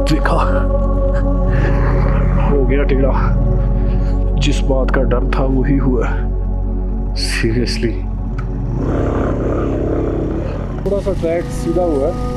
देखा, हो गया टेढ़ा। जिस बात का डर था वही हुआ। सीरियसली थोड़ा सा ट्रैक सीधा हुआ है।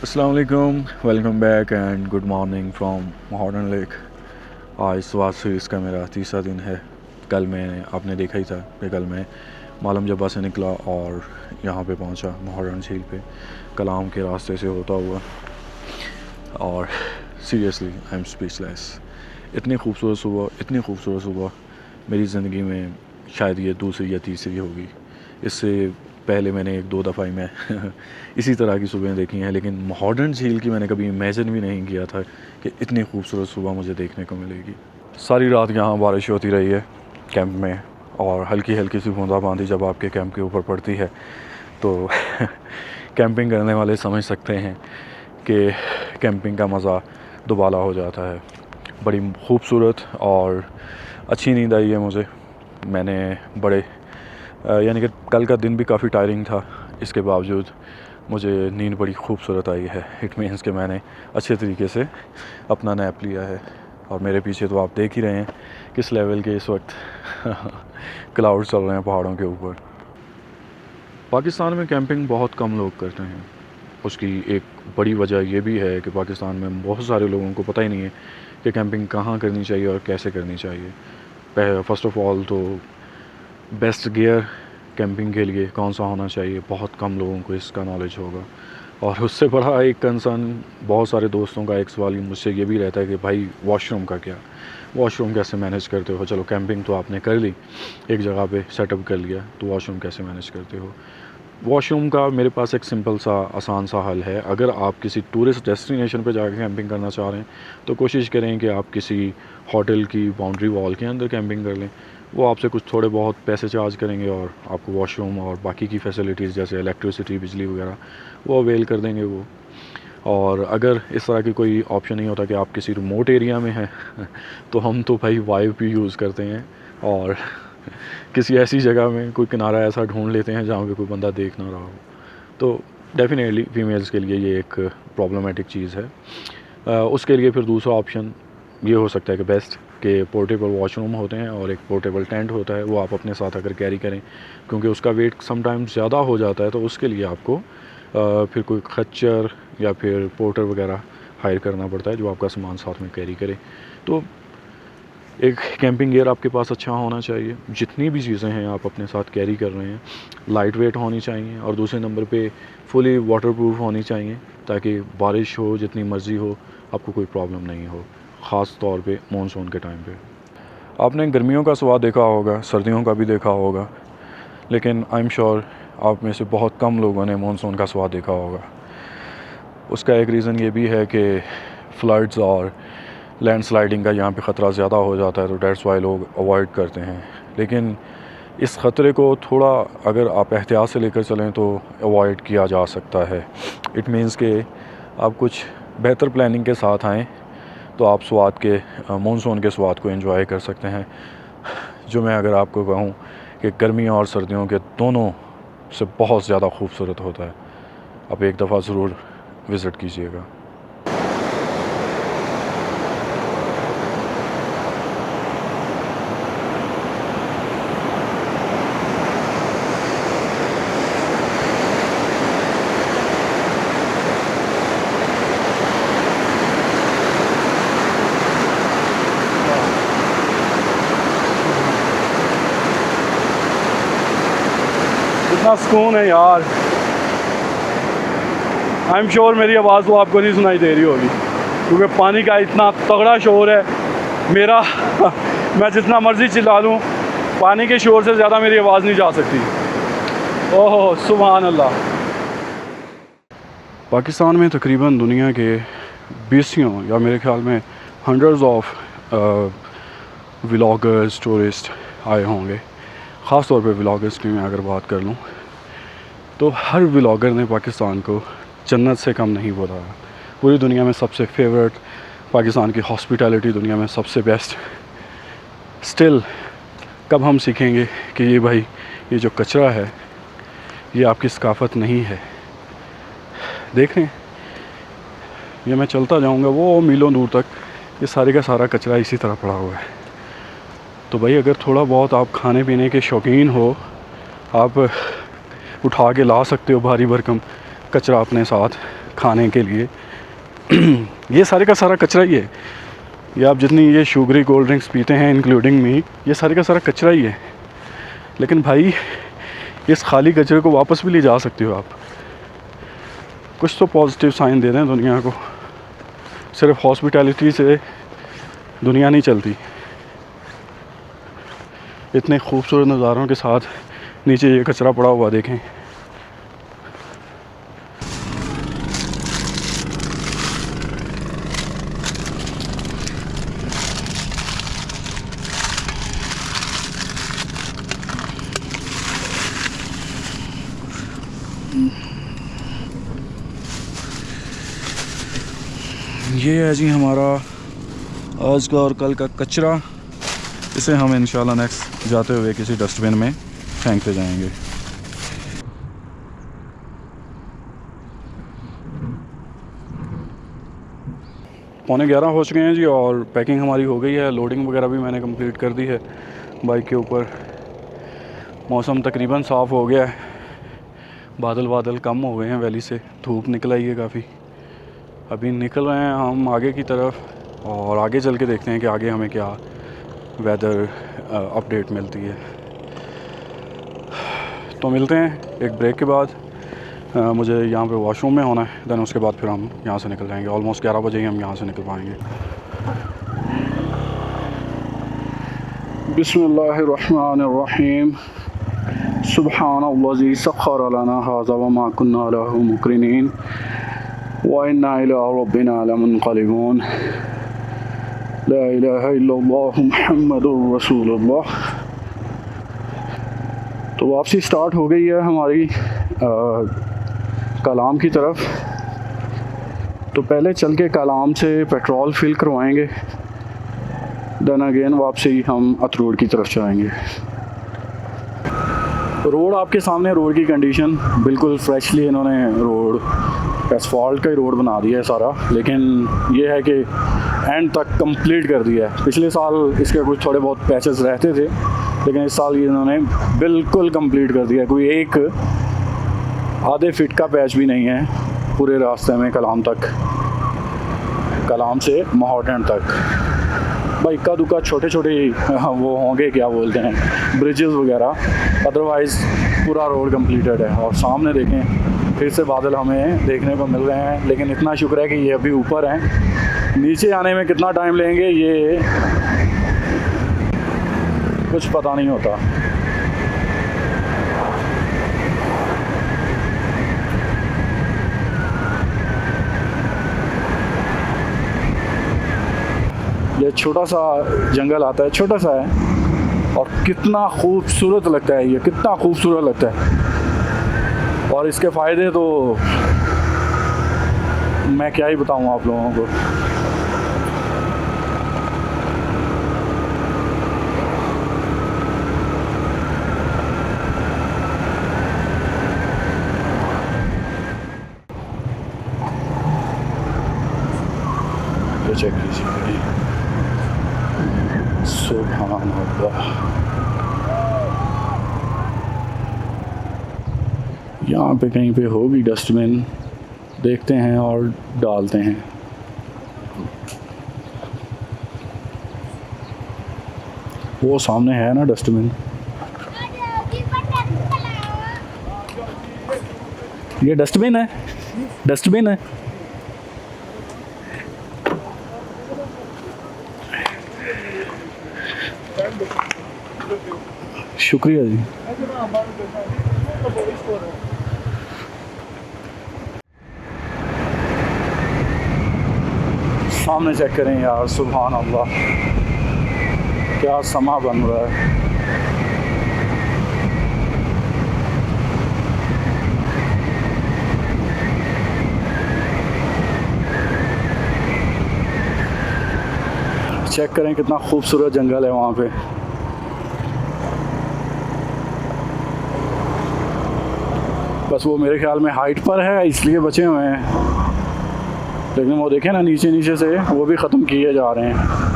अस्सलाम वालेकुम, welcome back and good morning from modern lake. आज स्वाद सीरीज़ का मेरा तीसरा दिन है। कल मैं आपने देखा ही था कि कल मैं मालम जब्बा से निकला और यहाँ पे पहुँचा मॉडर्न झील पे कलाम के रास्ते से होता हुआ। और सीरियसली आई एम स्पीचलेस। इतनी खूबसूरत सुबह मेरी ज़िंदगी में शायद ये दूसरी या तीसरी होगी। इससे पहले मैंने एक दो दफ़ा ही मैं इसी तरह की सुबह देखी हैं, लेकिन मॉडर्न झील की मैंने कभी इमेजिन भी नहीं किया था कि इतनी खूबसूरत सुबह मुझे देखने को मिलेगी। सारी रात यहाँ बारिश होती रही है कैंप में, और हल्की हल्की सी बूंदाबांदी जब आपके कैंप के ऊपर पड़ती है तो कैंपिंग करने वाले समझ सकते हैं कि कैंपिंग का मज़ा दुबाला हो जाता है। बड़ी खूबसूरत और अच्छी नींद आई है मुझे। मैंने बड़े यानी कि कल का दिन भी काफ़ी टायरिंग था, इसके बावजूद मुझे नींद बड़ी खूबसूरत आई है। इट मीन्स कि मैंने अच्छे तरीके से अपना नैप लिया है। और मेरे पीछे तो आप देख ही रहे हैं किस लेवल के इस वक्त क्लाउड चल रहे हैं पहाड़ों के ऊपर। पाकिस्तान में कैंपिंग बहुत कम लोग करते हैं। उसकी एक बड़ी वजह ये भी है कि पाकिस्तान में बहुत सारे लोगों को पता ही नहीं है कि कैंपिंग कहाँ करनी चाहिए और कैसे करनी चाहिए। फ़र्स्ट ऑफ़ ऑल तो बेस्ट गियर कैंपिंग के लिए कौन सा होना चाहिए, बहुत कम लोगों को इसका नॉलेज होगा। और उससे बड़ा एक कंसर्न बहुत सारे दोस्तों का एक सवाल मुझसे ये भी रहता है कि भाई वॉशरूम का क्या, वॉशरूम कैसे मैनेज करते हो। चलो कैंपिंग तो आपने कर ली, एक जगह पे सेटअप कर लिया, तो वॉशरूम कैसे मैनेज करते हो। वॉशरूम का मेरे पास एक सिंपल सा आसान सा हल है। अगर आप किसी टूरिस्ट डेस्टिनेशन पे जाकर कैंपिंग करना चाह रहे हैं तो कोशिश करें कि आप किसी होटल की बाउंड्री वॉल के अंदर कैंपिंग कर लें। वो आपसे कुछ थोड़े बहुत पैसे चार्ज करेंगे और आपको वॉशरूम और बाकी की फैसिलिटीज़ जैसे इलेक्ट्रिसिटी, बिजली वगैरह वो अवेल कर देंगे वो। और अगर इस तरह की कोई ऑप्शन नहीं होता कि आप किसी रिमोट एरिया में हैं तो हम तो भाई वाइब भी यूज़ करते हैं और किसी ऐसी जगह में कोई किनारा ऐसा ढूंढ लेते हैं जहाँ पे कोई बंदा देख ना रहा हो। तो डेफिनेटली फीमेल्स के लिए ये एक प्रॉब्लमेटिक चीज़ है। उसके लिए फिर दूसरा ऑप्शन ये हो सकता है कि बेस्ट के पोर्टेबल वॉशरूम होते हैं और एक पोर्टेबल टेंट होता है, वो आप अपने साथ अगर कैरी करें, क्योंकि उसका वेट समटाइम्स ज़्यादा हो जाता है तो उसके लिए आपको फिर कोई खच्चर या फिर पोर्टर वगैरह हायर करना पड़ता है जो आपका सामान साथ में कैरी करे। तो एक कैंपिंग गियर आपके पास अच्छा होना चाहिए। जितनी भी चीज़ें हैं आप अपने साथ कैरी कर रहे हैं लाइट वेट होनी चाहिए, और दूसरे नंबर पे फुली वाटरप्रूफ होनी चाहिए ताकि बारिश हो जितनी मर्ज़ी हो आपको कोई प्रॉब्लम नहीं हो, ख़ास तौर पे मानसून के टाइम पे। आपने गर्मियों का स्वाद देखा होगा, सर्दियों का भी देखा होगा, लेकिन आई एम श्योर आप में से बहुत कम लोगों ने मानसून का स्वाद देखा होगा। उसका एक रीज़न ये भी है कि फ्लड्स और लैंडस्लाइडिंग का यहाँ पे ख़तरा ज़्यादा हो जाता है, तो डेट्स वाई लोग अवॉइड करते हैं। लेकिन इस ख़तरे को थोड़ा अगर आप एहतियात से लेकर चलें तो अवॉइड किया जा सकता है। इट मीन्स कि आप कुछ बेहतर प्लानिंग के साथ आएँ तो आप स्वाद के मानसून के स्वाद को एंजॉय कर सकते हैं, जो मैं अगर आपको कहूँ कि गर्मियों और सर्दियों के दोनों से बहुत ज़्यादा खूबसूरत होता है। आप एक दफ़ा ज़रूर विज़िट कीजिएगा। इतना सुकून है यार। आई एम श्योर मेरी आवाज़ तो आपको नहीं सुनाई दे रही होगी क्योंकि पानी का इतना तगड़ा शोर है। मेरा मैं जितना मर्ज़ी चिल्ला लूँ, पानी के शोर से ज़्यादा मेरी आवाज़ नहीं जा सकती। ओहो सुभान अल्लाह। पाकिस्तान में तकरीबन दुनिया के 20 या मेरे ख्याल में हंड्रेड्स ऑफ व्लॉगर्स, टूरिस्ट आए होंगे। ख़ास तौर पे व्लॉगर्स की मैं अगर बात कर लूँ तो हर व्लॉगर ने पाकिस्तान को जन्नत से कम नहीं बोला। पूरी दुनिया में सबसे फेवरेट, पाकिस्तान की हॉस्पिटैलिटी दुनिया में सबसे बेस्ट। स्टिल कब हम सीखेंगे कि ये भाई ये जो कचरा है ये आपकी सकाफ़त नहीं है। देखें, ये मैं चलता जाऊंगा वो मीलों दूर तक, ये सारे का सारा कचरा इसी तरह पड़ा हुआ है। तो भाई अगर थोड़ा बहुत आप खाने पीने के शौकीन हो, आप उठा के ला सकते हो भारी भरकम कचरा अपने साथ खाने के लिए। ये सारे का सारा कचरा ही है। ये आप जितनी ये शुगरी कोल्ड ड्रिंक्स पीते हैं इंक्लूडिंग मी, ये सारे का सारा कचरा ही है। लेकिन भाई इस खाली कचरे को वापस भी ले जा सकते हो आप। कुछ तो पॉजिटिव साइन दे दें दुनिया को। सिर्फ हॉस्पिटैलिटी से दुनिया नहीं चलती। इतने खूबसूरत नज़ारों के साथ नीचे ये कचरा पड़ा हुआ देखें। ये है जी हमारा आज का और कल का कचरा। इसे हम इंशाल्लाह नेक्स्ट जाते हुए किसी डस्टबिन में फेंकते जाएंगे। पौने 11 हो चुके हैं जी और पैकिंग हमारी हो गई है। लोडिंग वगैरह भी मैंने कंप्लीट कर दी है बाइक के ऊपर। मौसम तकरीबन साफ़ हो गया है, बादल बादल कम हो गए हैं, वैली से धूप निकल आई है काफ़ी। अभी निकल रहे हैं हम आगे की तरफ और आगे चल के देखते हैं कि आगे हमें क्या वेदर अपडेट मिलती है। तो मिलते हैं एक ब्रेक के बाद। मुझे यहाँ पे वॉशरूम में होना है, देन उसके बाद फिर हम यहाँ से निकल जाएंगे। ऑलमोस्ट 11 बजे ही हम यहाँ से निकल पाएंगे। बिस्मिल्लाहिर्रहमानिर्रहीम। सुब्हानल्लाज़ी सख्खर लना हाज़ा व मा कुन्ना लहू मुक़रिनीन व इन्ना इला रब्बिना लमुनक़लिबून। ला इलाहा इल्लल्लाह मुहम्मदुर रसूलुल्लाह। तो वापसी स्टार्ट हो गई है हमारी कलाम की तरफ। तो पहले चल के कलाम से पेट्रोल फिल करवाएंगे, देन अगेन वापसी हम अतरोड की तरफ जाएंगे। रोड आपके सामने, रोड की कंडीशन बिल्कुल फ्रेशली इन्होंने रोड एसफॉल्ट का ही रोड बना दिया है सारा। लेकिन ये है कि एंड तक कंप्लीट कर दिया है। पिछले साल इसके कुछ थोड़े बहुत पैचेस रहते थे, लेकिन इस साल ये इन्होंने बिल्कुल कंप्लीट कर दिया है। कोई एक आधे फिट का पैच भी नहीं है पूरे रास्ते में कलाम तक, कलाम से महावटन तक। भाई इक्का दुक्का छोटे छोटे वो होंगे, क्या बोलते हैं, ब्रिजेस वगैरह, अदरवाइज़ पूरा रोड कंप्लीटेड है। और सामने देखें फिर से बादल हमें देखने को मिल रहे हैं, लेकिन इतना शुक्र है कि ये अभी ऊपर हैं। नीचे आने में कितना टाइम लेंगे ये कुछ पता नहीं होता। ये छोटा सा जंगल आता है, छोटा सा है, और कितना खूबसूरत लगता है, ये कितना खूबसूरत लगता है। और इसके फ़ायदे तो मैं क्या ही बताऊँ आप लोगों को। ये चेक कीजिए, सुभान अल्लाह। यहाँ पे कहीं पे होगी डस्टबिन, देखते हैं और डालते हैं। वो सामने है ना डस्टबिन, ये डस्टबिन है, डस्टबिन है। शुक्रिया जी। सामने चेक करें यार, सुभान अल्लाह, क्या समा बन रहा है। चेक करें कितना खूबसूरत जंगल है वहाँ पे। बस वो मेरे ख्याल में हाइट पर है इसलिए बचे हुए हैं, लेकिन वो देखें ना नीचे नीचे से वो भी ख़त्म किए जा रहे हैं।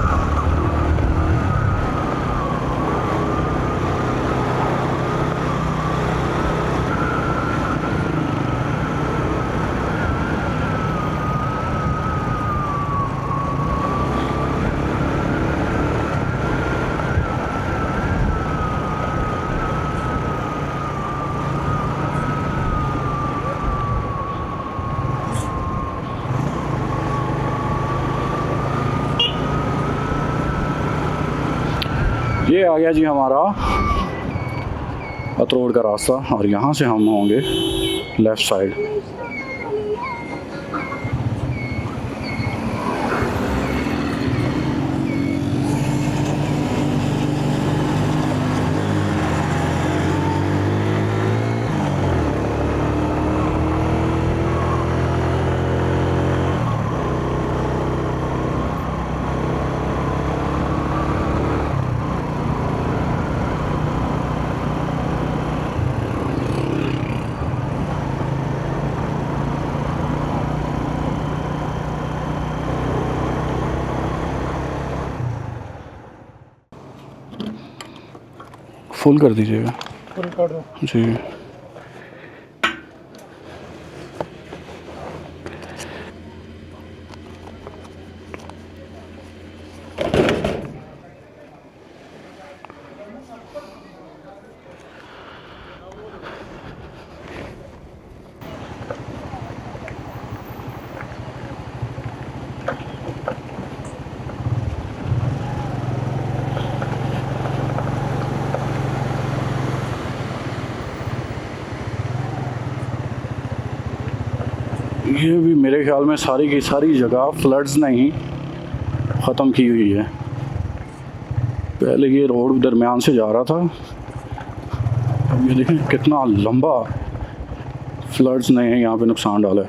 ये आ गया जी हमारा अतरोड़ का रास्ता, और यहाँ से हम होंगे लेफ़्ट साइड। फुल कर दीजिएगा। फुल कर दो जी। ये भी मेरे ख्याल में सारी की सारी जगह फ्लड्स ने ही ख़त्म की हुई है। पहले ये रोड दरमियान से जा रहा था, अब ये देखें कितना लंबा फ्लड्स ने यहाँ पे नुकसान डाला है।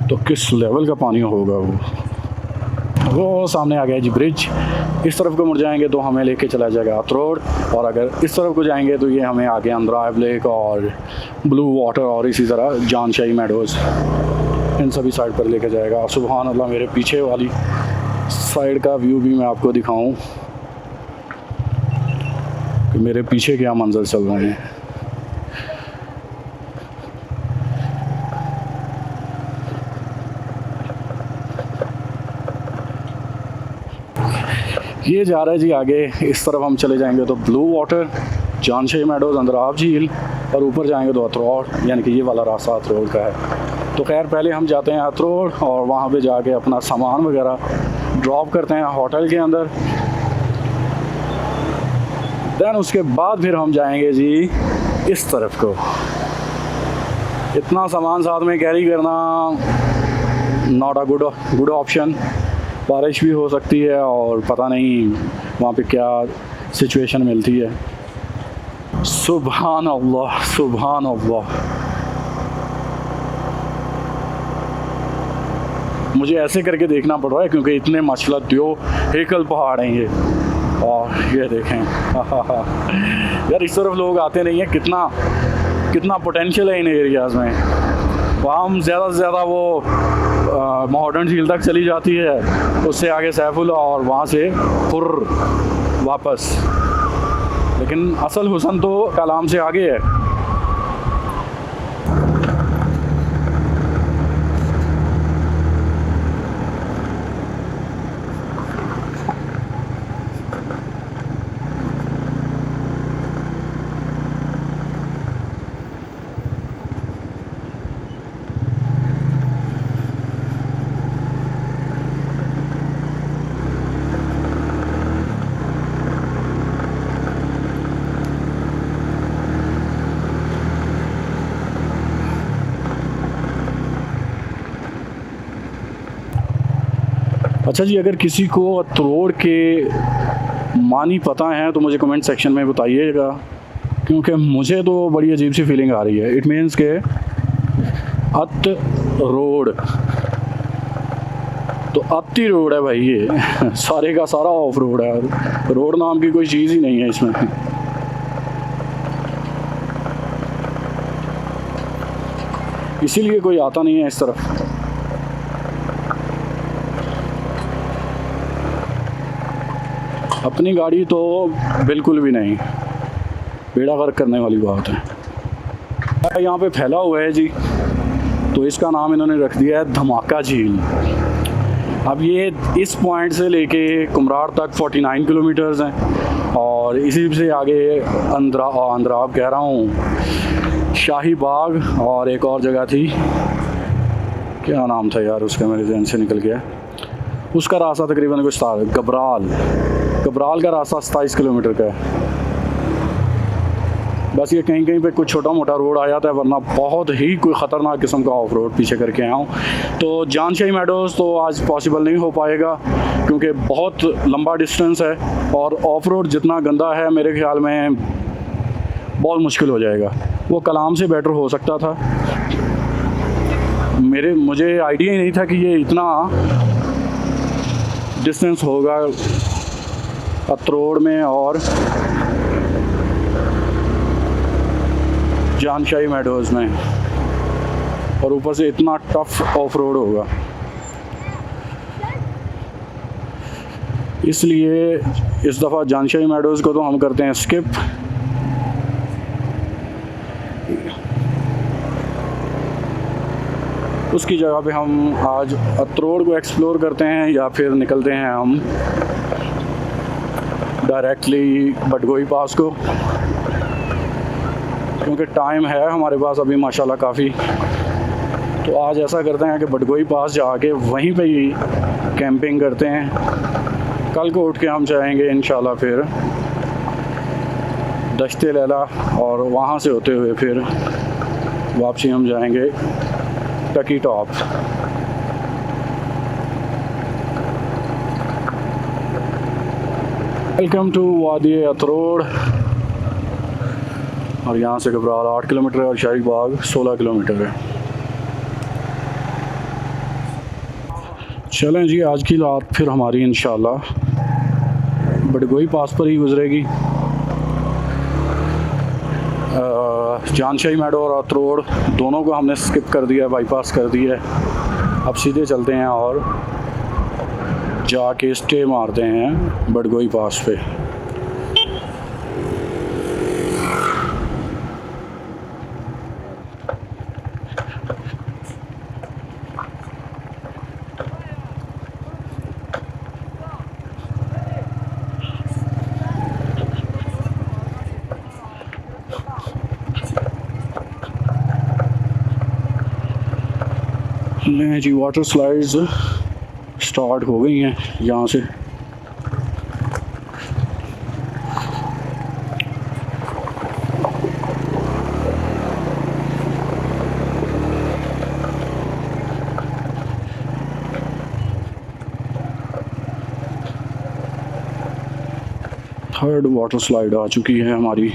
तो किस लेवल का पानी होगा वो सामने आ गया जी ब्रिज। इस तरफ को मुड़ जाएंगे तो हमें लेके चला जाएगा अतरोड़, और अगर इस तरफ को जाएंगे तो ये हमें आगे अंद्राव लेक और ब्लू वाटर और इसी तरह जानशाही मेडोज़, इन सभी साइड पर लेके जाएगा। सुभान अल्लाह, मेरे पीछे वाली साइड का व्यू भी मैं आपको दिखाऊं कि मेरे पीछे क्या मंजर चल रहे हैं। ये जा रहा है जी आगे। इस तरफ हम चले जाएंगे तो ब्लू वाटर, जानशाही मेडोज़, अंद्राव झील, और ऊपर जाएंगे तो अतरोड़, यानी कि ये वाला रास्ता अतरोड़ का है। तो खैर पहले हम जाते हैं अतरोड़ और वहाँ पे जाके अपना सामान वगैरह ड्रॉप करते हैं होटल के अंदर। दैन उसके बाद फिर हम जाएंगे जी इस तरफ को। इतना सामान साथ में कैरी करना नॉट अ गुड ऑप्शन। बारिश भी हो सकती है और पता नहीं वहाँ पे क्या सिचुएशन मिलती है। सुभान अल्लाह, सुभान अल्लाह। मुझे ऐसे करके देखना पड़ रहा है क्योंकि इतने माशाल्लाह दो हेकल पहाड़ हैं ये। और ये देखें यार, इस तरफ लोग आते नहीं हैं। कितना पोटेंशियल है इन एरियाज़ में। वहाँ हम ज़्यादा से ज़्यादा वो मॉडर्न झील तक चली जाती है, उससे आगे सैफुल और वहाँ से खुर्र वापस। लेकिन असल हुसन तो कलाम से आगे है। अच्छा जी, अगर किसी को अतरोड़ के मानी पता है तो मुझे कमेंट सेक्शन में बताइएगा, क्योंकि मुझे तो बड़ी अजीब सी फीलिंग आ रही है। इट मीन्स के अत रोड तो अति रोड है भाई, ये सारे का सारा ऑफ रोड है, रोड नाम की कोई चीज़ ही नहीं है इसमें। इसीलिए कोई आता नहीं है इस तरफ। अपनी गाड़ी तो बिल्कुल भी नहीं, बेड़ा गर्क करने वाली बात है। यहाँ पे फैला हुआ है जी, तो इसका नाम इन्होंने रख दिया है धमाका झील। अब ये इस पॉइंट से लेके कुमरार तक 49 किलोमीटर्स हैं, और इसी से आगे अंद्राब कह रहा हूँ, शाही बाग, और एक और जगह थी, क्या नाम था यार उसका, मेरे जहन से निकल गया। उसका रास्ता तकरीबन कुछ था, गबराल का रास्ता 27 किलोमीटर का है। बस ये कहीं कहीं पे कुछ छोटा मोटा रोड आ जाता है, वरना बहुत ही कोई ख़तरनाक किस्म का ऑफ रोड पीछे करके आया हूँ। तो जानशाही मेडोज़ तो आज पॉसिबल नहीं हो पाएगा, क्योंकि बहुत लंबा डिस्टेंस है, और ऑफ रोड जितना गंदा है मेरे ख्याल में बहुत मुश्किल हो जाएगा। वो कलाम से बेटर हो सकता था। मुझे आइडिया ही नहीं था कि ये इतना डिस्टेंस होगा अतरोड़ में और जानशाही मेडोज़ में, और ऊपर से इतना टफ ऑफ रोड होगा। इसलिए इस दफ़ा जानशाही मेडोज़ को तो हम करते हैं स्किप। उसकी जगह पे हम आज अतरोड़ को एक्सप्लोर करते हैं, या फिर निकलते हैं हम डायरेक्टली बडगोई पास को, क्योंकि टाइम है हमारे पास अभी माशाल्लाह काफ़ी। तो आज ऐसा करते हैं कि बडगोई पास जाके वहीं पे ही कैंपिंग करते हैं। कल को उठ के हम जाएंगे इंशाल्लाह फिर दश्ते लैला, और वहाँ से होते हुए फिर वापसी हम जाएंगे टकी टॉप। वेलकम टू वादी अतरोड़, और यहाँ से गबराल 8 किलोमीटर है, और शाही बाग 16 किलोमीटर है। चलें जी, आज की रात फिर हमारी इंशाल्लाह बडगोई पास पर ही गुजरेगी। जानशाही मेडो और अतरोड़ दोनों को हमने स्किप कर दिया है, बाईपास कर दिया है। अब सीधे चलते हैं और जाके स्टे मारते हैं बडगोई पास पे। लें जी, वाटर स्लाइड्स स्टार्ट हो गई हैं यहाँ से। थर्ड वाटर स्लाइड आ चुकी है हमारी।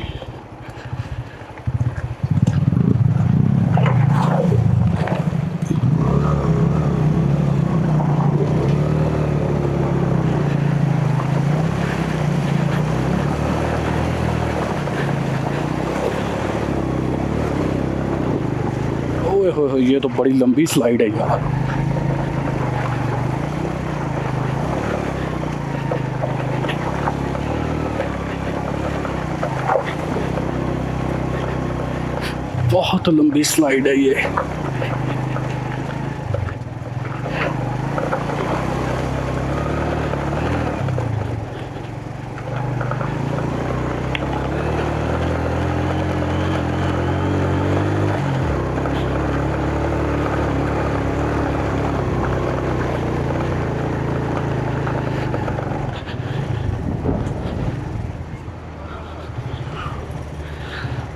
हो, ये तो बड़ी लंबी स्लाइड है यार। बहुत लंबी स्लाइड है ये।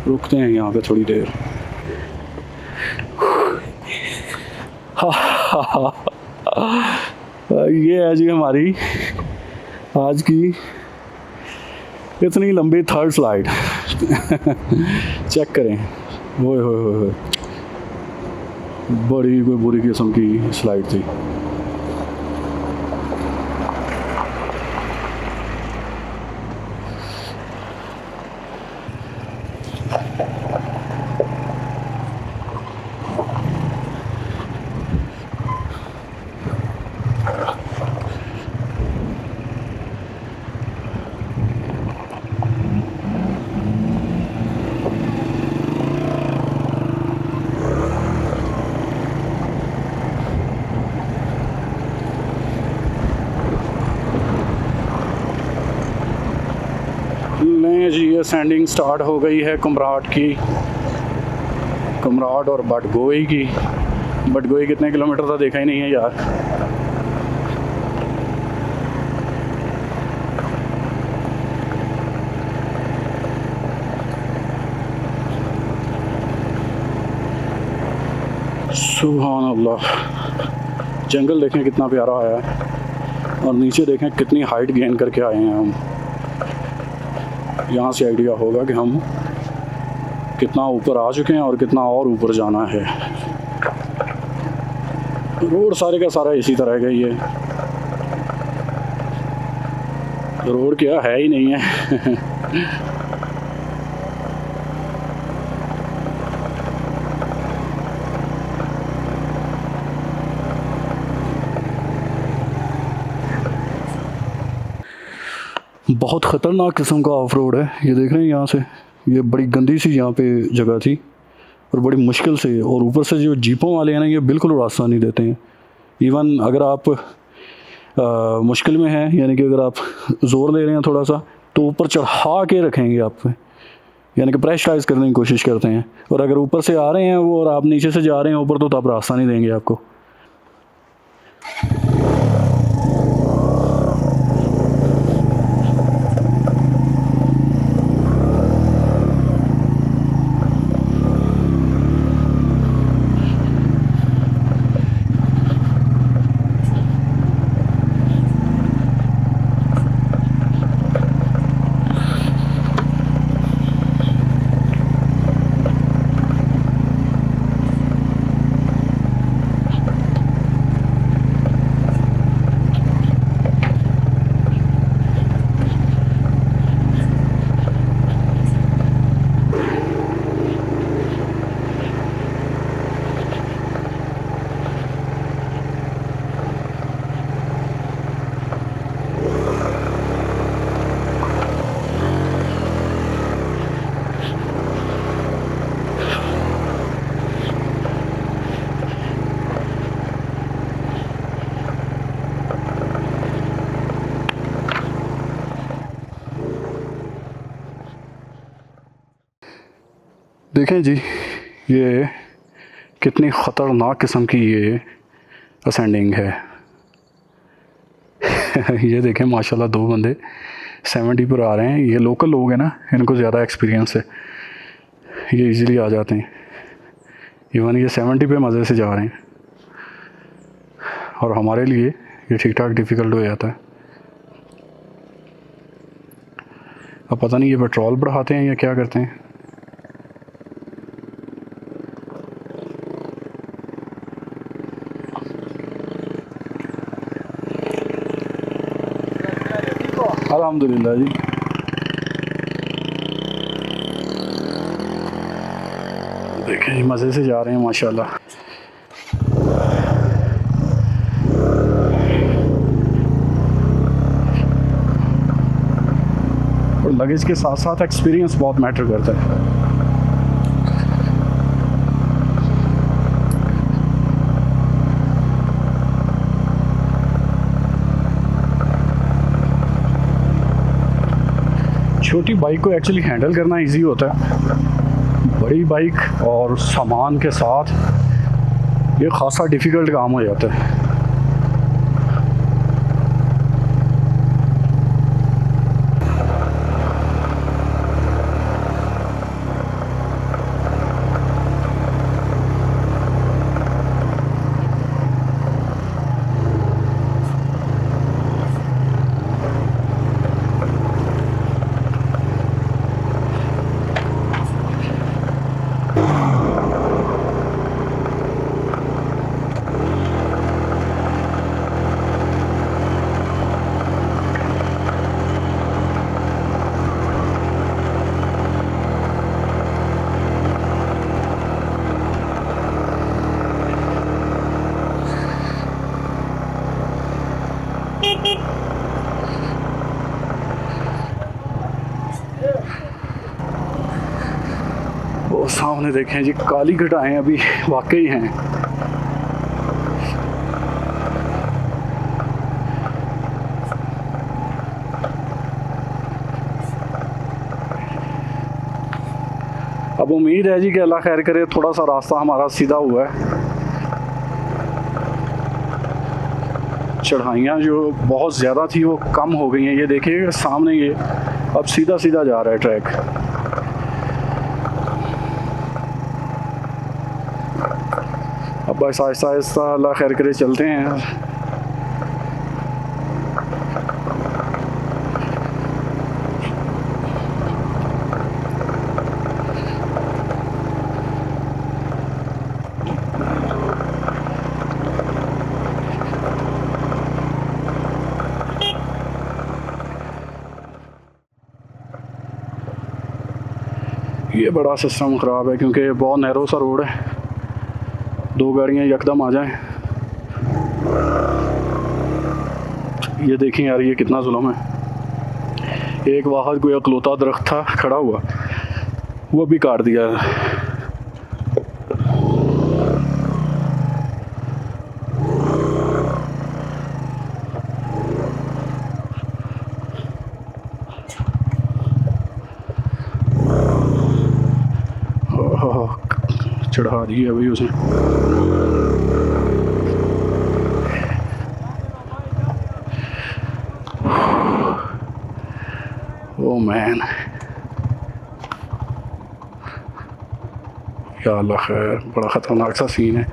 रुकते हैं यहाँ पे थोड़ी देर। ये है जी हमारी आज की इतनी लंबी थर्ड स्लाइड। चेक करें, ओए होए होए होए, बड़ी कोई बुरी किस्म की स्लाइड थी। नहीं जी, ये सैंडिंग स्टार्ट हो गई है कुमराट की, कुमराट और बटगोई की। बटगोई कितने किलोमीटर था देखा ही नहीं है यार। सुभान अल्लाह, जंगल देखें कितना प्यारा आया है और नीचे देखें कितनी हाइट गेन करके आए हैं हम। यहाँ से आइडिया होगा कि हम कितना ऊपर आ चुके हैं और कितना और ऊपर जाना है। रोड सारे का सारा इसी तरह का ही है, रोड क्या है ही नहीं है। बहुत ख़तरनाक किस्म का ऑफ रोड है। ये देख रहे हैं यहाँ से, ये बड़ी गंदी सी यहाँ पे जगह थी और बड़ी मुश्किल से, और ऊपर से जो जीपों वाले हैं ना, ये बिल्कुल रास्ता नहीं देते हैं। इवन अगर आप मुश्किल में हैं, यानी कि अगर आप ज़ोर ले रहे हैं थोड़ा सा, तो ऊपर चढ़ा के रखेंगे आप पे, यानी कि प्रेशराइज करने की कोशिश करते हैं। और अगर ऊपर से आ रहे हैं वो और आप नीचे से जा रहे हैं ऊपर, तो तब रास्ता नहीं देंगे आपको। देखें जी, ये कितनी ख़तरनाक किस्म की ये असेंडिंग है। ये देखें माशाल्लाह, दो बंदे 70 पर आ रहे हैं। ये लोकल लोग हैं ना, इनको ज़्यादा एक्सपीरियंस है, ये इजीली आ जाते हैं। इवन ये 70 पे मज़े से जा रहे हैं और हमारे लिए ये ठीक ठाक डिफ़िकल्ट हो जाता है। अब पता नहीं ये पेट्रोल बढ़ाते हैं या क्या करते हैं। अल्हम्दुलिल्लाह जी। देखें मज़े से जा रहे हैं माशाल्लाह। और लगेज के साथ साथ एक्सपीरियंस बहुत मैटर करता है। छोटी बाइक को एक्चुअली हैंडल करना इजी होता है, बड़ी बाइक और सामान के साथ ये खासा डिफ़िकल्ट काम हो जाता है। सामने देखें जी, काली घटाएं अभी वाकई हैं। अब उम्मीद है जी कि अल्लाह खैर करे, थोड़ा सा रास्ता हमारा सीधा हुआ है। चढ़ाइयाँ जो बहुत ज़्यादा थी वो कम हो गई हैं। ये देखिए सामने, ये अब सीधा सीधा जा रहा है ट्रैक। अब बस आहिस्ता आहिस्ता अल्लाह खैर करे चलते हैं। ये बड़ा सिस्टम ख़राब है क्योंकि ये बहुत नैरो सा रोड है, 2 गाड़ियाँ यकदम आ जाएं। ये देखें यार, ये कितना जुल्म है। एक वाहद कोई अकलौता दरख्त था खड़ा हुआ, वो भी काट दिया है। चढ़ा दी है अभी उसे। ओ मैन, या अल्लाह खैर, बड़ा ख़तरनाक सा सीन है।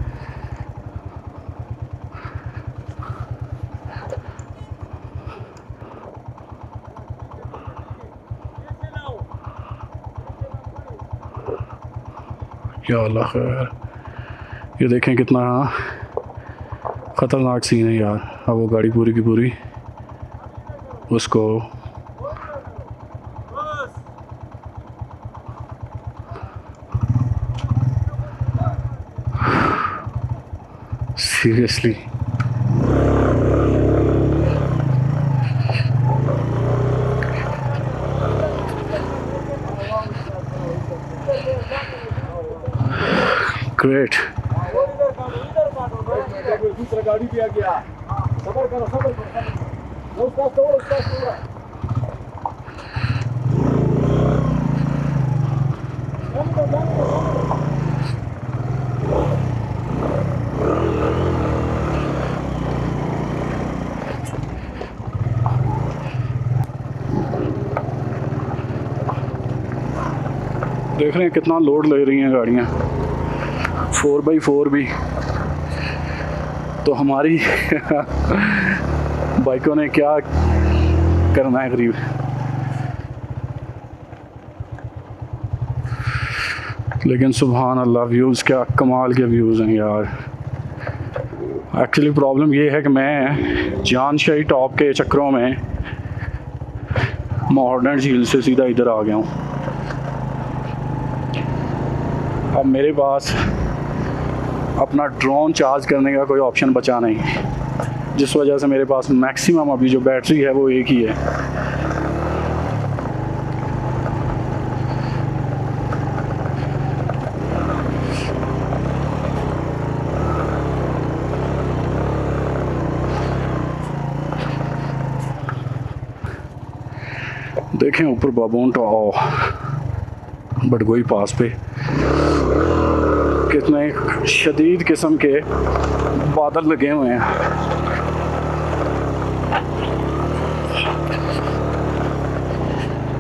या अल्लाह खैर, ये देखें कितना ख़तरनाक सीन है यार। अब वो गाड़ी पूरी की पूरी उसको सीरियसली ग्रेट। दूसरा गाड़ी भी आ गया। सबर करो, सबर करो। उसका तोड़। देख रहे हैं कितना लोड ले रही हैं गाड़ियाँ, 4x4 भी। तो हमारी बाइकों ने क्या करना है करीब। लेकिन सुभान अल्लाह, व्यूज़ क्या कमाल के व्यूज़ हैं यार। एक्चुअली प्रॉब्लम ये है कि मैं जानशाही टॉप के चक्करों में मॉडर्न झील से सीधा इधर आ गया हूँ। अब मेरे पास अपना ड्रोन चार्ज करने का कोई ऑप्शन बचा नहीं, जिस वजह से मेरे पास मैक्सिमम अभी जो बैटरी है वो एक ही है। देखें ऊपर बाबून टॉ बडगोई पास पे कितने शदीद किस्म के बादल लगे हुए हैं।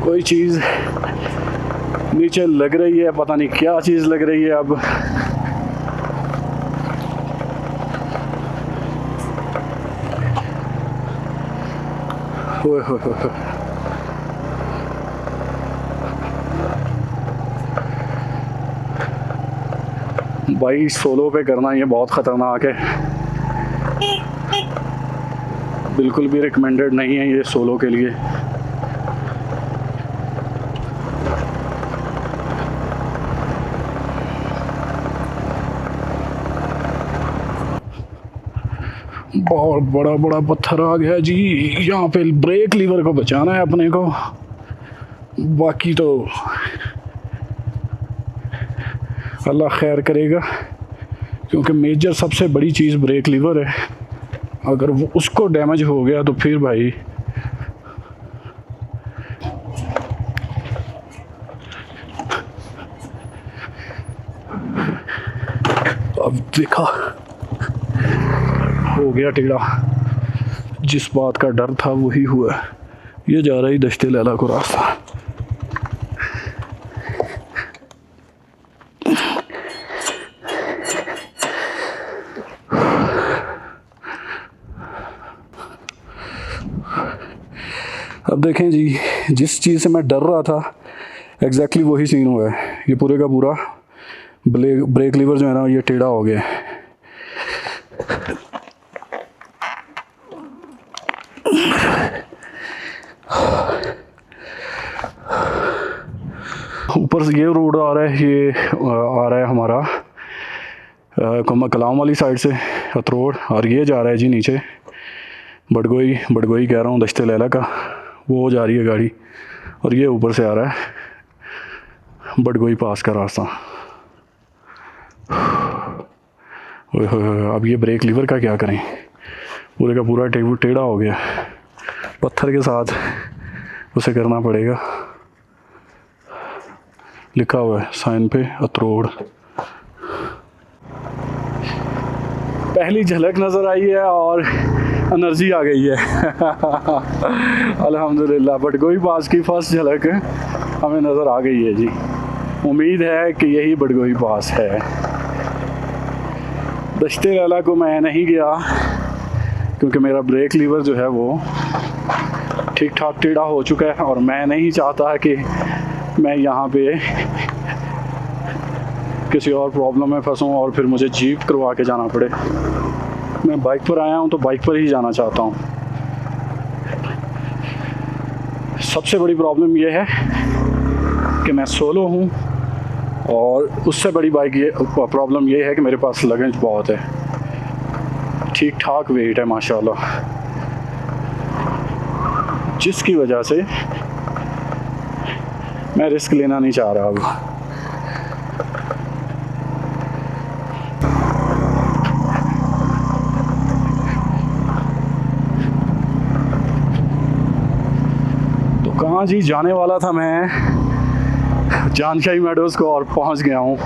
कोई चीज़ नीचे लग रही है, पता नहीं क्या चीज़ लग रही है। अब ओए होए, भाई सोलो पे करना ये बहुत ख़तरनाक है, बिल्कुल भी रिकमेंडेड नहीं है ये सोलो के लिए। बहुत बड़ा बड़ा पत्थर आ गया जी। यहाँ पे ब्रेक लीवर को बचाना है अपने को, बाकी तो अल्लाह खैर करेगा, क्योंकि मेजर सबसे बड़ी चीज़ ब्रेक लीवर है। अगर वो उसको डैमेज हो गया तो फिर भाई अब देखा हो गया टेढ़ा। जिस बात का डर था वही हुआ। ये जा रही दश्ते लैला को रास्ता। अब देखें जी, जिस चीज़ से मैं डर रहा था एग्जैक्टली वही सीन हुआ है। ये पूरे का पूरा ब्रेक लीवर जो है ना, ये टेढ़ा हो गया है। ऊपर से ये रोड आ रहा है, ये आ रहा है हमारा कलाम वाली साइड से अतरोड़, और ये जा रहा है जी नीचे बड़गोई कह रहा हूँ, दश्ते लैला का वो जा रही है गाड़ी। और ये ऊपर से आ रहा है बड़गोई पास का रास्ता। ओए होए, अब ये ब्रेक लीवर का क्या करें, पूरे का पूरा टेढ़ा हो गया। पत्थर के साथ उसे करना पड़ेगा। लिखा हुआ है साइन पे अतरोड़। पहली झलक नज़र आई है और एनर्जी आ गई है। अल्हम्दुलिल्लाह, बड़गोई पास की फर्स्ट झलक हमें नज़र आ गई है जी। उम्मीद है कि यही बड़गोई पास है। दश्ते लैला को मैं नहीं गया क्योंकि मेरा ब्रेक लीवर जो है वो ठीक ठाक टेढ़ा हो चुका है, और मैं नहीं चाहता कि मैं यहाँ पे किसी और प्रॉब्लम में फंसूँ और फिर मुझे जीप करवा के जाना पड़े। मैं बाइक पर आया हूँ तो बाइक पर ही जाना चाहता हूँ। सबसे बड़ी प्रॉब्लम ये है कि मैं सोलो हूँ, और उससे बड़ी प्रॉब्लम ये है कि मेरे पास लगेज बहुत है। ठीक ठाक वेट है माशाल्लाह, जिसकी वजह से मैं रिस्क लेना नहीं चाह रहा अब। तो कहाँ जी जाने वाला था मैं जानशाही मेडोज़ को, और पहुँच गया हूँ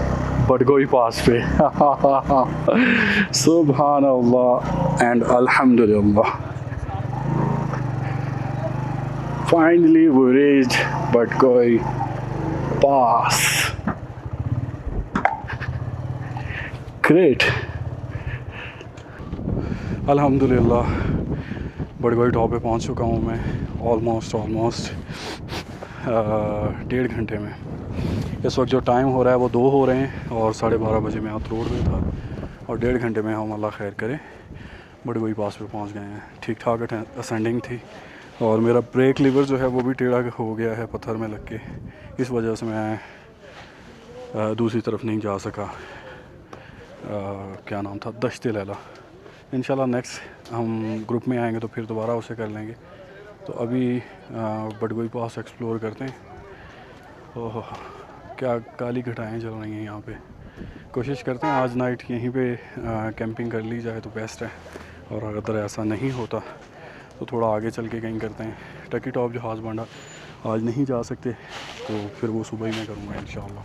बड़गोई पास पे। सुभान अल्लाह एंड अल्हम्दुलिल्लाह, finally we reached Bardgoi Pass. Great. अल्हम्दुलिल्लाह बड़गोई टॉप पे पहुंच चुका हूं मैं ऑलमोस्ट 1.5 घंटे में। इस वक्त जो टाइम हो रहा है वो 2 हो रहे हैं, और 12:30 बजे मैं अतरोड़ में था, और 1.5 घंटे में हम अल्लाह खैर करे बड़गोई पास पे पहुंच गए हैं। ठीक ठाक असेंडिंग थी, और मेरा ब्रेक लीवर जो है वो भी टेढ़ा हो गया है पत्थर में लग के। इस वजह से मैं दूसरी तरफ नहीं जा सका। क्या नाम था, दश्ते लैला। इंशाल्लाह नेक्स्ट हम ग्रुप में आएंगे तो फिर दोबारा उसे कर लेंगे। तो अभी बड़गोई पास एक्सप्लोर करते हैं। ओह, क्या काली घटाएँ चल रही हैं यहाँ पे। कोशिश करते हैं आज नाइट यहीं पे कैंपिंग कर ली जाए तो बेस्ट है, और अगर ऐसा नहीं होता तो थोड़ा आगे चल के कहीं करते हैं। टकी टॉप जहाज़ बांडा आज नहीं जा सकते, तो फिर वो सुबह ही मैं करूँगा इंशाल्लाह।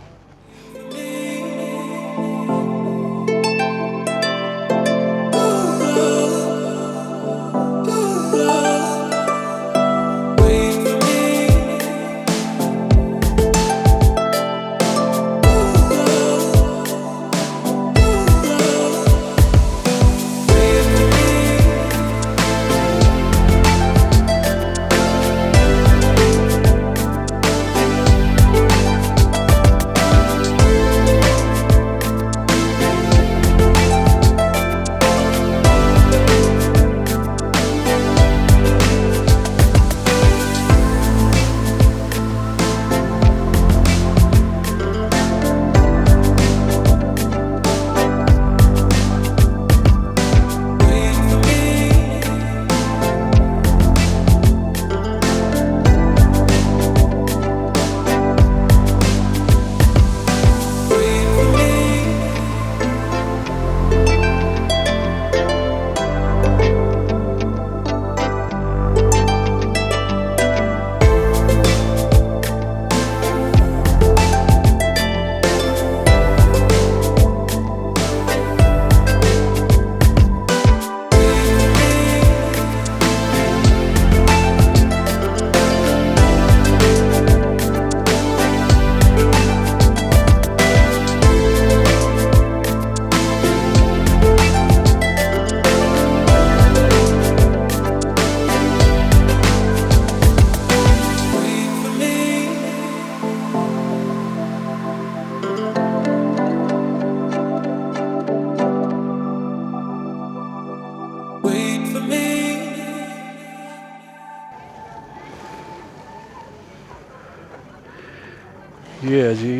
ये है जी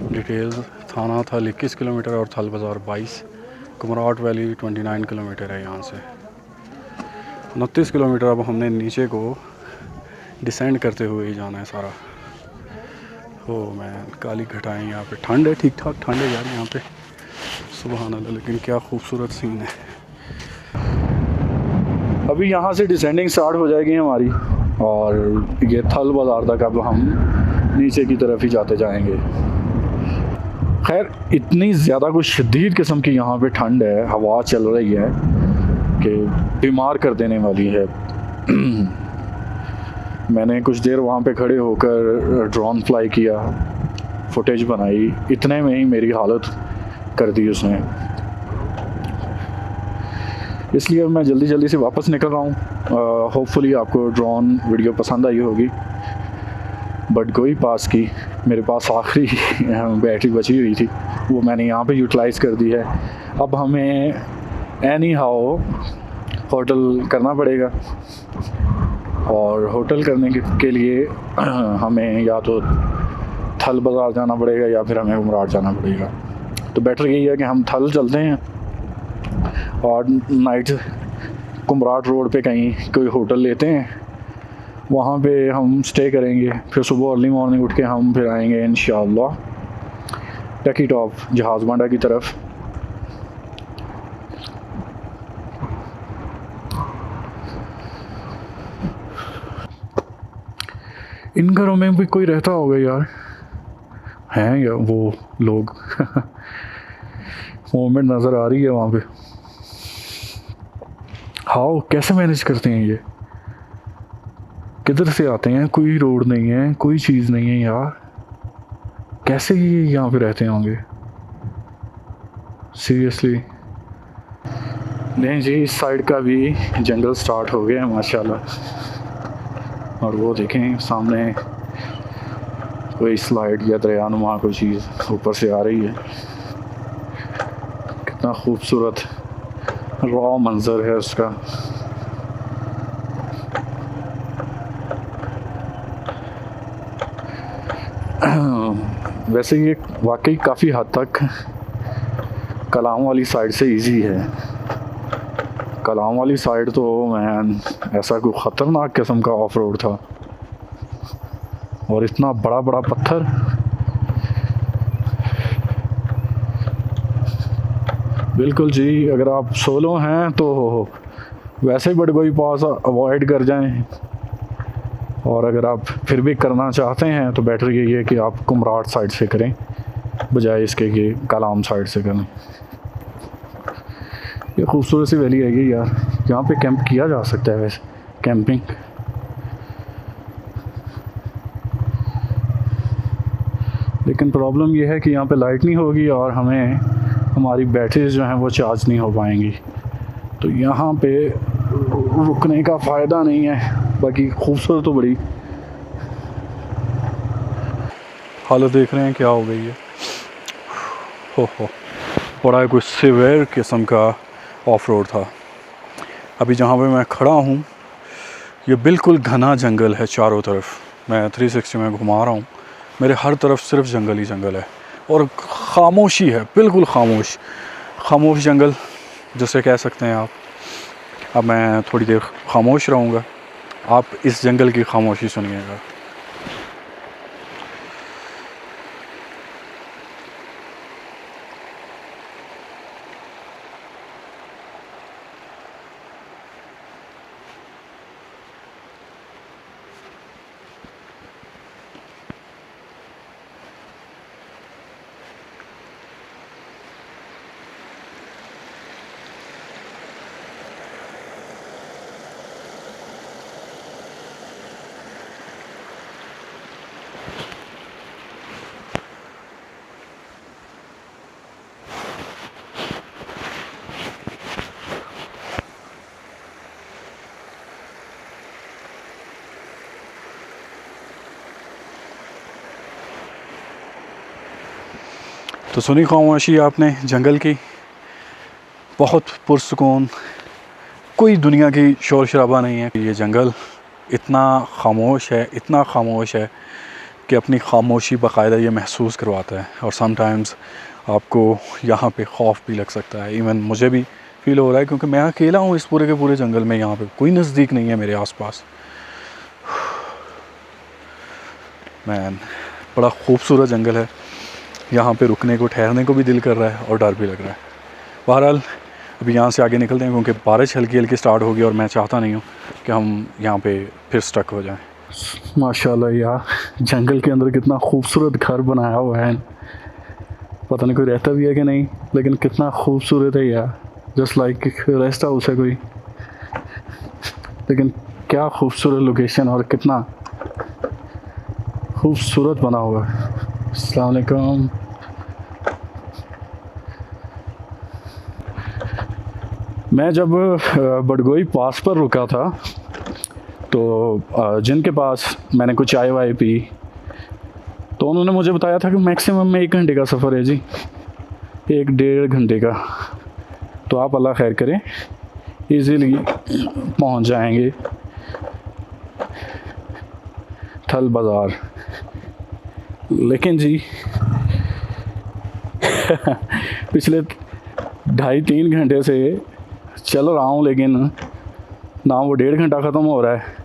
डिटेल्स। थाना थल 21 किलोमीटर और थल बाज़ार 22। कुमराट वैली 29 किलोमीटर है यहाँ से। 29 किलोमीटर अब हमने नीचे को डिसेंड करते हुए ही जाना है सारा। हो मैं काली घटाएं यहाँ पे। ठंड है, ठीक ठाक ठंड है यार यहाँ पे, सुभान अल्लाह। लेकिन क्या खूबसूरत सीन है। अभी यहाँ से डिसेंडिंग स्टार्ट हो जाएगी हमारी और ये थल बाज़ार तक अब हम नीचे की तरफ ही जाते जाएंगे। खैर इतनी ज़्यादा कुछ शदीद किस्म की यहाँ पे ठंड है, हवा चल रही है कि बीमार कर देने वाली है। मैंने कुछ देर वहाँ पे खड़े होकर ड्रोन फ्लाई किया, फुटेज बनाई, इतने में ही मेरी हालत कर दी उसने। इसलिए मैं जल्दी जल्दी से वापस निकल रहा हूँ। होपफुली आपको ड्रोन वीडियो पसंद आई होगी। बट गोई पास की मेरे पास आखिरी बैटरी बची हुई थी, वो मैंने यहाँ पे यूटिलाइज़ कर दी है। अब हमें एनी हाउ होटल करना पड़ेगा और होटल करने के लिए हमें या तो थल बाज़ार जाना पड़ेगा या फिर हमें कुमराट जाना पड़ेगा। तो बेटर यही है कि हम थल चलते हैं और नाइट कुमराट रोड पे कहीं कोई होटल लेते हैं, वहाँ पे हम स्टे करेंगे। फिर सुबह अर्ली मॉर्निंग उठ के हम फिर आएंगे इंशाअल्लाह टकी टॉप जहाज़ बांडा की तरफ। इन घरों में भी कोई रहता होगा यार, हैं या वो लोग मोमेंट नज़र आ रही है वहाँ पे। हाउ कैसे मैनेज करते हैं ये, किधर से आते हैं? कोई रोड नहीं है, कोई चीज़ नहीं है यार, कैसे ये यहाँ पे रहते होंगे सीरियसली। नहीं जी, इस साइड का भी जंगल स्टार्ट हो गया है माशाल्लाह। और वो देखें सामने कोई स्लाइड या दरियानुमा कोई चीज़ ऊपर से आ रही है। कितना खूबसूरत रॉ मंज़र है उसका। वैसे ये वाकई काफ़ी हद तक कलाम वाली साइड से इजी है। कलाम वाली साइड तो मैन ऐसा कोई ख़तरनाक किस्म का ऑफ रोड था और इतना बड़ा बड़ा पत्थर। बिल्कुल जी, अगर आप सोलो हैं तो वैसे बड़गोई पास अवॉइड कर जाएं, और अगर आप फिर भी करना चाहते हैं तो बेटर यही है कि आप कुमराट साइड से करें बजाय इसके कि कलाम साइड से करें। ये खूबसूरत सी वैली है ये यार, यहाँ पे कैंप किया जा सकता है वैसे, कैंपिंग। लेकिन प्रॉब्लम ये है कि यहाँ पे लाइट नहीं होगी और हमें हमारी बैटरीज जो हैं वो चार्ज नहीं हो पाएंगी, तो यहाँ पे रुकने का फ़ायदा नहीं है। बाकी खूबसूरत तो बड़ी हालत देख रहे हैं क्या हो गई है। हो बड़ा कोई सिवियर किस्म का ऑफ रोड था। अभी जहाँ पे मैं खड़ा हूँ ये बिल्कुल घना जंगल है चारों तरफ। मैं 360 में घुमा रहा हूँ, मेरे हर तरफ सिर्फ जंगल ही जंगल है और खामोशी है, बिल्कुल खामोश जंगल जिसे कह सकते हैं आप। अब मैं थोड़ी देर खामोश रहूँगा, आप इस जंगल की खामोशी सुनिएगा। तो सुनी खामोशी आपने जंगल की, बहुत पुरसुकून, कोई दुनिया की शोर शराबा नहीं है। ये जंगल इतना खामोश है, इतना खामोश है कि अपनी खामोशी बाकायदा ये महसूस करवाता है। और समटाइम्स आपको यहाँ पे खौफ भी लग सकता है। इवन मुझे भी फील हो रहा है क्योंकि मैं अकेला हूँ इस पूरे के पूरे जंगल में। यहाँ पे कोई नज़दीक नहीं है मेरे आसपास। मैन, बड़ा खूबसूरत जंगल है। यहाँ पे रुकने को, ठहरने को भी दिल कर रहा है और डर भी लग रहा है। बहरहाल अभी यहाँ से आगे निकलते हैं क्योंकि बारिश हल्की हल्की स्टार्ट होगी और मैं चाहता नहीं हूँ कि हम यहाँ पे फिर स्टक हो जाएं। माशाल्लाह यार, जंगल के अंदर कितना खूबसूरत घर बनाया हुआ है। पता नहीं कोई रहता भी है कि नहीं, लेकिन कितना खूबसूरत है यार। जस्ट लाइक रेस्ट हाउस है कोई, लेकिन क्या खूबसूरत लोकेशन और कितना खूबसूरत बना हुआ है। अस्सलाम वालेकुम। मैं जब बडगोई पास पर रुका था तो जिनके पास मैंने कुछ चाय वाय पी तो उन्होंने मुझे बताया था कि मैक्सिमम में 1 घंटे का सफ़र है जी, 1-1.5 घंटे का। तो आप अल्लाह खैर करें, इजीली पहुंच जाएंगे थल बाज़ार। लेकिन जी पिछले 2.5-3 घंटे से चल रहा हूँ, लेकिन ना वो 1.5 घंटा ख़त्म हो रहा है।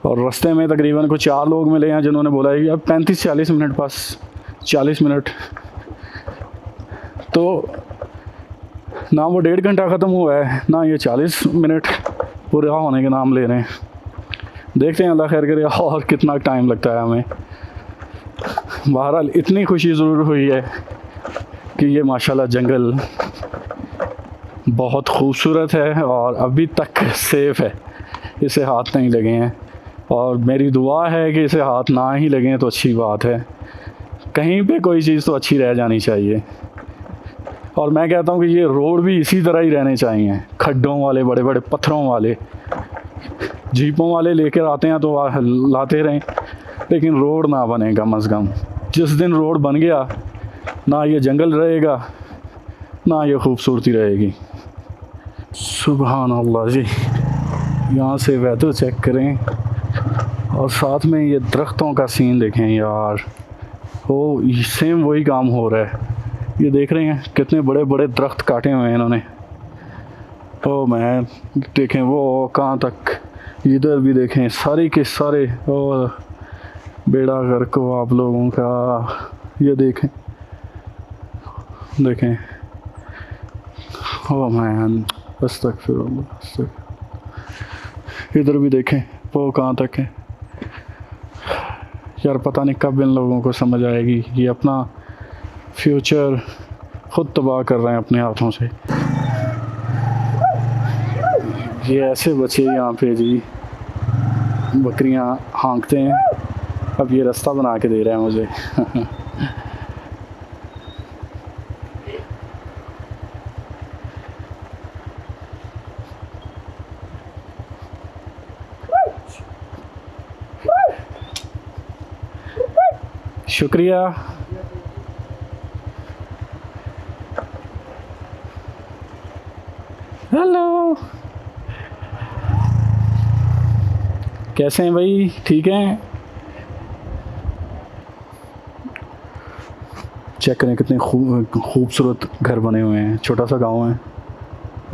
और रास्ते में तकरीबन कुछ 4 लोग मिले हैं जिन्होंने बोला है कि अब 35-40 मिनट, बस 40 मिनट। तो ना वो 1.5 घंटा ख़त्म हुआ है, ना ये 40 मिनट पूरा होने के नाम ले रहे हैं। देखते हैं अल्लाह खैर करे और कितना टाइम लगता है हमें। बहरहाल इतनी खुशी ज़रूर हुई है कि ये माशाल्लाह जंगल बहुत खूबसूरत है और अभी तक सेफ़ है, इसे हाथ नहीं लगे हैं। और मेरी दुआ है कि इसे हाथ ना ही लगें तो अच्छी बात है। कहीं पे कोई चीज़ तो अच्छी रह जानी चाहिए। और मैं कहता हूँ कि ये रोड भी इसी तरह ही रहने चाहिए, खड्डों वाले, बड़े बड़े पत्थरों वाले। जीपों वाले लेकर आते हैं तो लाते रहें, लेकिन रोड ना बने कम अज़ कम। जिस दिन रोड बन गया, ना ये जंगल रहेगा, ना ये खूबसूरती रहेगी। सुभान अल्लाह जी, यहाँ से वेदर चेक करें और साथ में ये दरख्तों का सीन देखें यार। वो सेम वही काम हो रहा है। ये देख रहे हैं कितने बड़े बड़े दरख्त काटे हुए हैं इन्होंने। ओ मैन, देखें वो कहाँ तक, इधर भी देखें, सारे के सारे। और बेड़ा गर्क हो आप लोगों का। ये देखें देखें, ओ मैन, अस्तगफिरुल्लाह। इधर भी देखें, वो कहाँ तक है यार। पता नहीं कब इन लोगों को समझ आएगी ये अपना फ्यूचर खुद तबाह कर रहे हैं अपने हाथों से। ये ऐसे बच्चे यहाँ पे जी बकरियाँ हाँकते हैं। अब ये रास्ता बना के दे रहे हैं मुझे। शुक्रिया। हेलो, कैसे हैं भाई? ठीक हैं? चेक करें कितने खूबसूरत घर बने हुए हैं। छोटा सा गांव है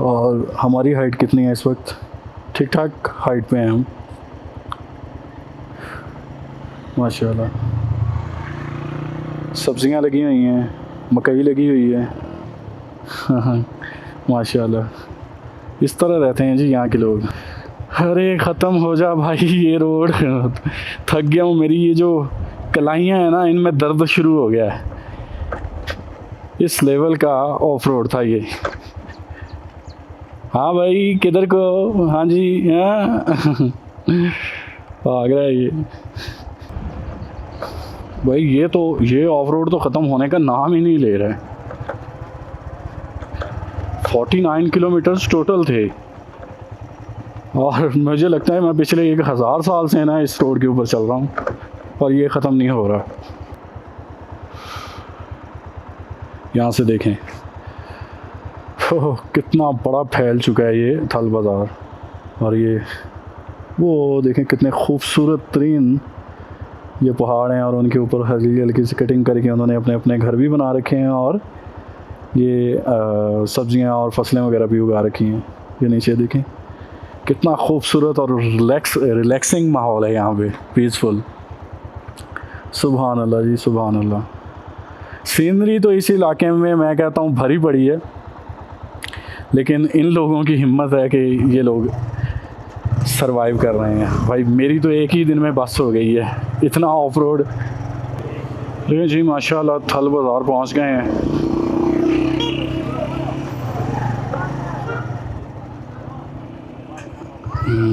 और हमारी हाइट कितनी है इस वक्त? ठीक ठाक हाइट पे हैं हम, माशाल्लाह। सब्जियां लगी हुई हैं, मकई लगी हुई है। माशाल्लाह। इस तरह रहते हैं जी यहाँ के लोग। अरे ख़त्म हो जा भाई ये रोड। थक गया हूँ। मेरी ये जो कलाइयाँ हैं ना, इनमें दर्द शुरू हो गया है। इस लेवल का ऑफ रोड था ये। हाँ भाई, किधर को? हाँ जी, हाँ। भाग रहा है ये भाई। ये ऑफ रोड तो ख़त्म होने का नाम ही नहीं ले रहा है। 49 किलोमीटर्स टोटल थे और मुझे लगता है मैं पिछले 1000 साल से ना इस रोड के ऊपर चल रहा हूँ और ये ख़त्म नहीं हो रहा। यहाँ से देखें कितना बड़ा फैल चुका है ये थल बाज़ार। और ये वो देखें कितने खूबसूरत तरीन ये पहाड़ हैं और उनके ऊपर हल्की हल्की सी कटिंग करके उन्होंने अपने अपने घर भी बना रखे हैं और ये सब्जियां और फसलें वगैरह भी उगा रखी हैं। ये नीचे देखें कितना खूबसूरत और रिलैक्सिंग माहौल है यहाँ पे, पीसफुल। सुभान अल्लाह जी, सुभान अल्लाह। सीनरी तो इस इलाके में मैं कहता हूँ भरी पड़ी है, लेकिन इन लोगों की हिम्मत है कि ये लोग सरवाइव कर रहे हैं। भाई मेरी तो एक ही दिन में बस हो गई है, इतना ऑफ रोड। लेकिन जी माशाल्लाह थल बाज़ार पहुंच गए हैं।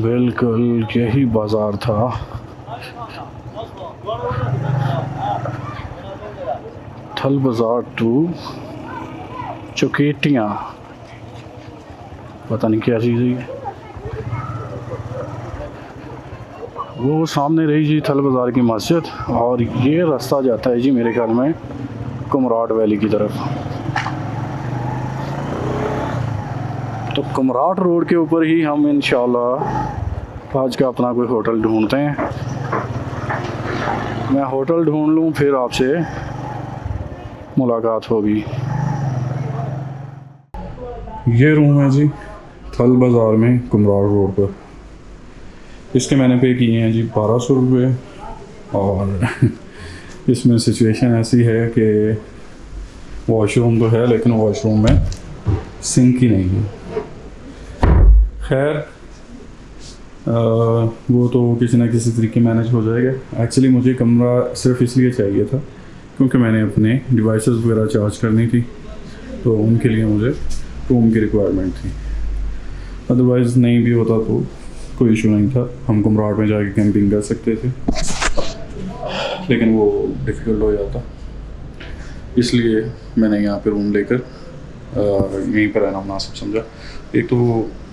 बिल्कुल यही बाज़ार था। थल बाज़ार टू चुकेटियाँ, पता नहीं क्या चीज़ है ये। वो सामने रही जी थल बाज़ार की मस्जिद, और ये रास्ता जाता है जी मेरे ख्याल में कुमराट वैली की तरफ। तो कुमराट रोड के ऊपर ही हम इंशाल्लाह आज का अपना कोई होटल ढूंढते हैं। मैं होटल ढूंढ लूँ फिर आपसे मुलाकात होगी। ये रूम है जी थल बाज़ार में कुमराट रोड पर। इसके मैंने पे किए हैं जी 1200 रुपये। और इसमें सिचुएशन ऐसी है कि वॉशरूम तो है लेकिन वॉशरूम में सिंक ही नहीं है। खैर वो तो किसी ना किसी तरीके मैनेज हो जाएगा। एक्चुअली मुझे कमरा सिर्फ इसलिए चाहिए था क्योंकि मैंने अपने डिवाइसेस वगैरह चार्ज करनी थी, तो उनके लिए मुझे रूम की रिक्वायरमेंट थी। अदरवाइज़ नहीं भी होता तो कोई इशू नहीं था, हम कुमराट में जाके कैंपिंग कर सकते थे, लेकिन वो डिफ़िकल्ट हो जाता। इसलिए मैंने यहाँ पे रूम लेकर यहीं पर रहना मुनासिब समझा। एक तो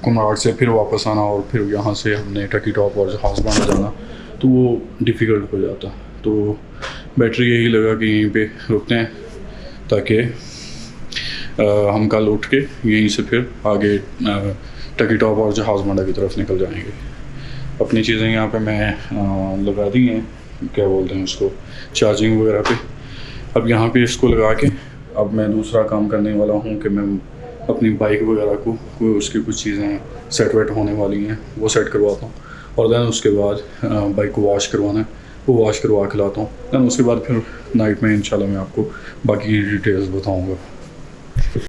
कुमराट से फिर वापस आना और फिर यहाँ से हमने टकी टॉप और जहाज़ बांध जाना, तो वो डिफ़िकल्ट हो जाता। तो बेटर यही लगा कि यहीं पे रुकते हैं ताकि हम कल उठ के यहीं से फिर आगे टकी टॉप और जहाज़ बांधा की तरफ निकल जाएंगे। अपनी चीज़ें यहाँ पे मैं लगा दी हैं, क्या बोलते हैं उसको, चार्जिंग वगैरह पे। अब यहाँ पे इसको लगा के अब मैं दूसरा काम करने वाला हूँ कि मैं अपनी बाइक वगैरह को कोई उसकी कुछ चीज़ें सेट वेट होने वाली हैं वो सेट करवाता हूँ, और दैन उसके बाद बाइक को वॉश करवाना है वो वॉश करवा के लाता हूँ। दैन उसके बाद फिर नाइट में इंशाल्लाह मैं आपको बाकी की डिटेल्स बताऊँगा।